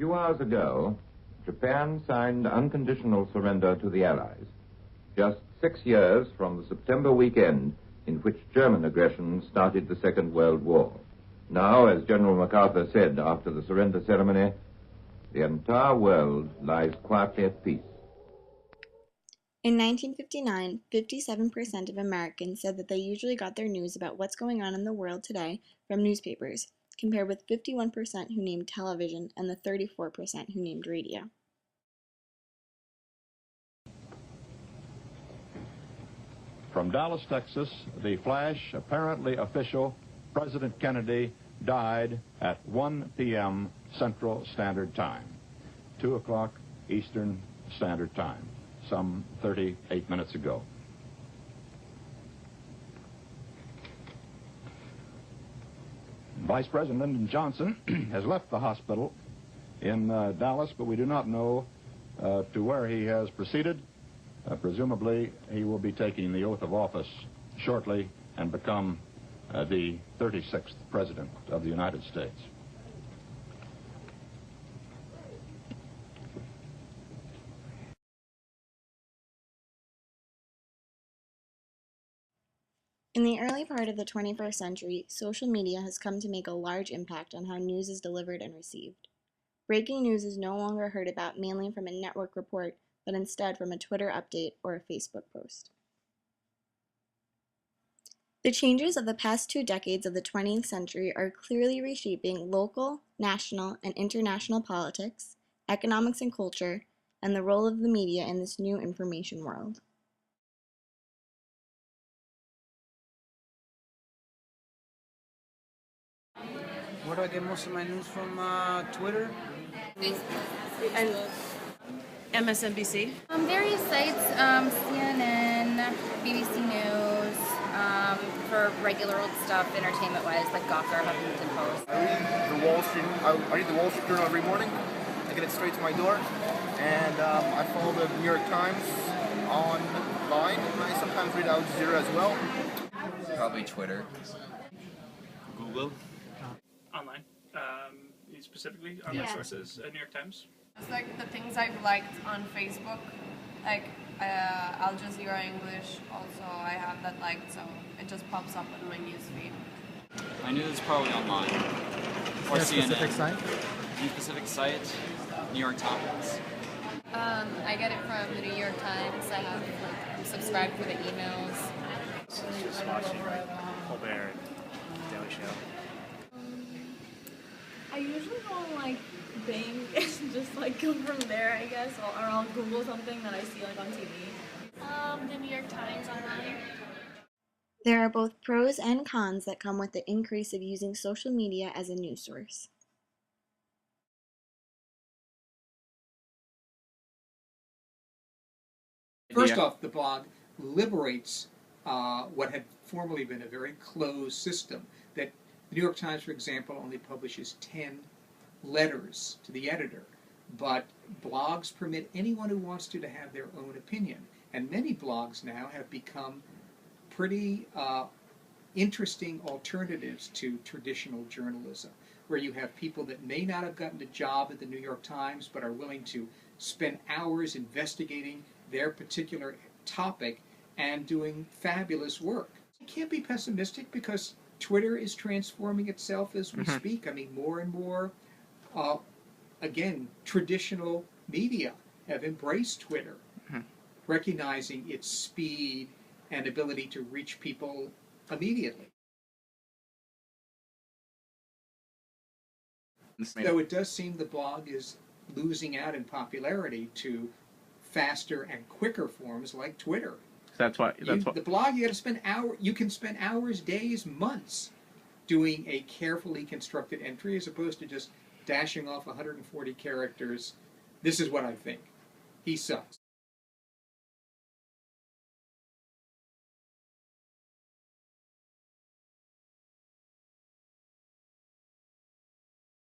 few hours ago, Japan signed unconditional surrender to the Allies, just 6 years from the September weekend in which German aggression started the Second World War. Now, as General MacArthur said after the surrender ceremony, the entire world lies quietly at peace. In 1959, 57% of Americans said that they usually got their news about what's going on in the world today from newspapers, compared with 51% who named television and the 34% who named radio. From Dallas, Texas, the flash, apparently official, President Kennedy died at 1 p.m. Central Standard Time, 2 o'clock Eastern Standard Time, some 38 minutes ago. Vice President Lyndon Johnson has left the hospital in Dallas, but we do not know to where he has proceeded. Presumably, he will be taking the oath of office shortly and become the 36th President of the United States. In the early part of the 21st century, social media has come to make a large impact on how news is delivered and received. Breaking news is no longer heard about mainly from a network report, but instead from a Twitter update or a Facebook post. The changes of the past 2 decades of the 20th century are clearly reshaping local, national, and international politics, economics and culture, and the role of the media in this new information world. Where do I get most of my news from? Twitter? Facebook. And MSNBC? Various sites, CNN, BBC News, for regular old stuff, entertainment-wise, like Gawker, Huffington Post. I read the Wall Street Journal every morning. I get it straight to my door. And I follow the New York Times online, and I sometimes read Al Jazeera as well. Probably Twitter. Google. Online. Specifically on our sources, New York Times. It's like the things I've liked on Facebook, like Al Jazeera English, also I have that liked, so it just pops up in my newsfeed. My news is probably online. Or CNN. Specific site? Any specific site? New York Times. I get it from the New York Times. I'm subscribed for the emails. Just watching Colbert and Daily Show. I usually go on like Bing and just like go from there, I guess, or I'll Google something that I see like on TV. The New York Times online. There are both pros and cons that come with the increase of using social media as a news source. First off, the blog liberates what had formerly been a very closed system. That the New York Times, for example, only publishes 10 letters to the editor, but blogs permit anyone who wants to have their own opinion. And many blogs now have become pretty interesting alternatives to traditional journalism, where you have people that may not have gotten a job at the New York Times, but are willing to spend hours investigating their particular topic and doing fabulous work. You can't be pessimistic because Twitter is transforming itself as we speak. I mean, more and more, again, traditional media have embraced Twitter, recognizing its speed and ability to reach people immediately. So it does seem the blog is losing out in popularity to faster and quicker forms like Twitter. That's why. The blog, you got to spend hours. You can spend hours, days, months doing a carefully constructed entry as opposed to just dashing off 140 characters. This is what I think. He sucks.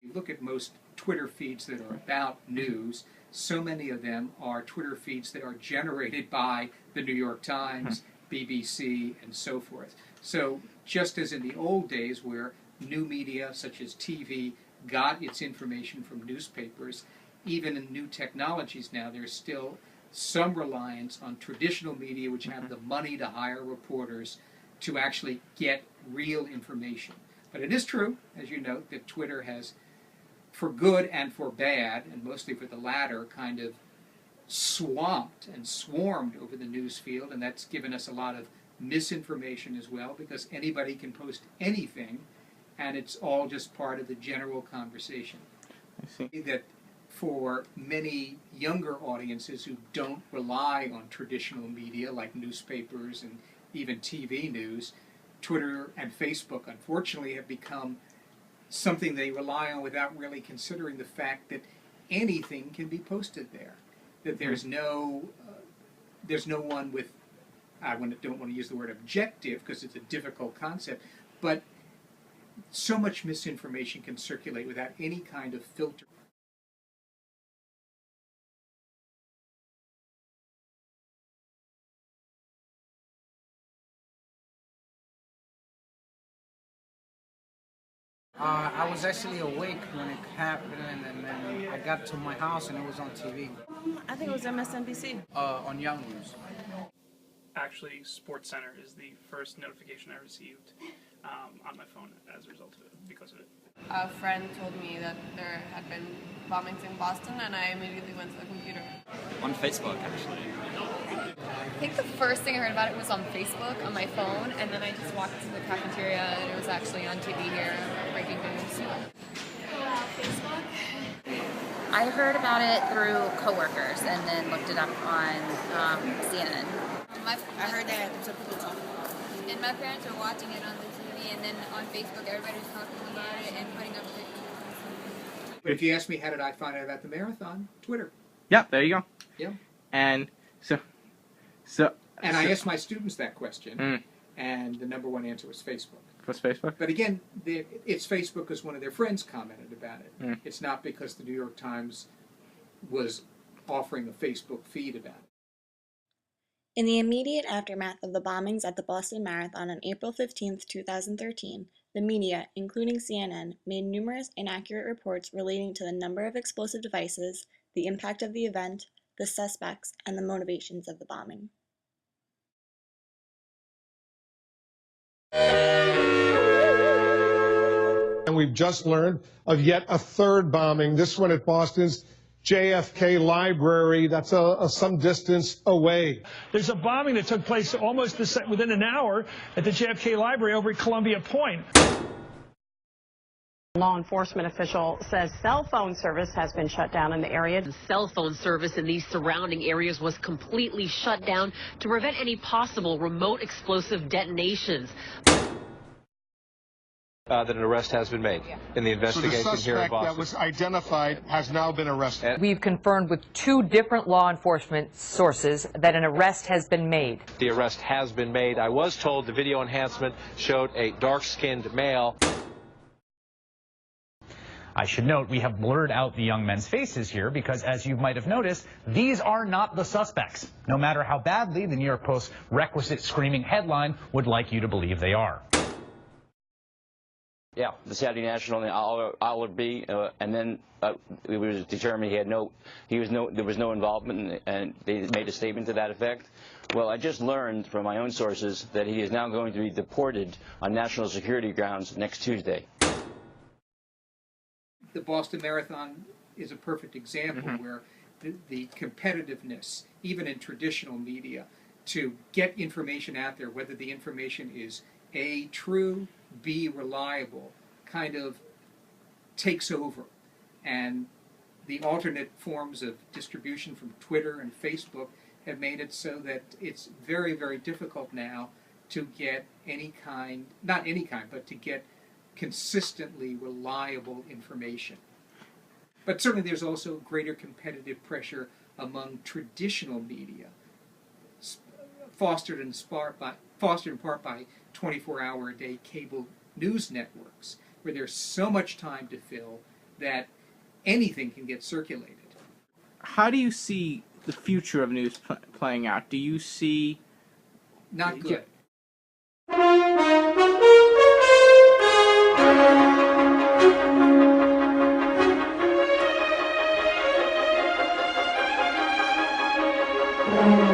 You look at most Twitter feeds that are about news, so many of them are Twitter feeds that are generated by the New York Times, BBC, and so forth. So just as in the old days where new media such as TV got its information from newspapers. Even in new technologies now, there's still some reliance on traditional media, which have the money to hire reporters to actually get real information. But it is true, as you note, that Twitter has, for good and for bad, and mostly for the latter, kind of swamped and swarmed over the news field, and that's given us a lot of misinformation as well, because anybody can post anything, and it's all just part of the general conversation. I see. That for many younger audiences who don't rely on traditional media like newspapers and even TV news, Twitter and Facebook, unfortunately, have become something they rely on without really considering the fact that anything can be posted there. That there's no one with, don't want to use the word objective because it's a difficult concept, but so much misinformation can circulate without any kind of filter. I was actually awake when it happened, and then I got to my house and it was on TV. I think it was MSNBC. On Young News. Actually, SportsCenter is the first notification I received on my phone as a result of it, because of it. A friend told me that there had been bombings in Boston, and I immediately went to the computer. On Facebook, actually. I think the first thing I heard about it was on Facebook, on my phone, and then I just walked to the cafeteria and it was actually on TV here, breaking news. Facebook? I heard about it through coworkers and then looked it up on CNN. I heard that some people talking about it. And my parents were watching it on the TV, and then on Facebook everybody was talking about it and putting up pictures. But if you ask me how did I find out about the marathon, Twitter. Yeah, there you go. Yeah. And I asked my students that question, and the number one answer was Facebook. Was Facebook? But again, it's Facebook because one of their friends commented about it. It's not because the New York Times was offering a Facebook feed about it. In the immediate aftermath of the bombings at the Boston Marathon on April 15, 2013, the media, including CNN, made numerous inaccurate reports relating to the number of explosive devices, the impact of the event, the suspects, and the motivations of the bombing. And we've just learned of yet a third bombing, this one at Boston's JFK Library. That's some distance away. There's a bombing that took place almost within an hour at the JFK Library over at Columbia Point. Law enforcement official says cell phone service has been shut down in the area. The cell phone service in these surrounding areas was completely shut down to prevent any possible remote explosive detonations. That an arrest has been made in the investigation here in Boston. So the suspect that was identified has now been arrested. We've confirmed with 2 different law enforcement sources that an arrest has been made. The arrest has been made. I was told the video enhancement showed a dark-skinned male. I should note we have blurred out the young men's faces here because, as you might have noticed, these are not the suspects, no matter how badly the New York Post's requisite screaming headline would like you to believe they are. Yeah, the Saturday National and the Allard B, and then it was determined there was no involvement, and they made a statement to that effect. Well, I just learned from my own sources that he is now going to be deported on national security grounds next Tuesday. The Boston Marathon is a perfect example where the competitiveness, even in traditional media, to get information out there, whether the information is A, true, B, reliable, kind of takes over. And the alternate forms of distribution from Twitter and Facebook have made it so that it's very, very difficult now to get but to get consistently reliable information. But certainly there's also greater competitive pressure among traditional media, fostered in part by 24-hour-a-day cable news networks, where there's so much time to fill that anything can get circulated. How do you see the future of news playing out? Do you see... Not good. Yeah. Bye.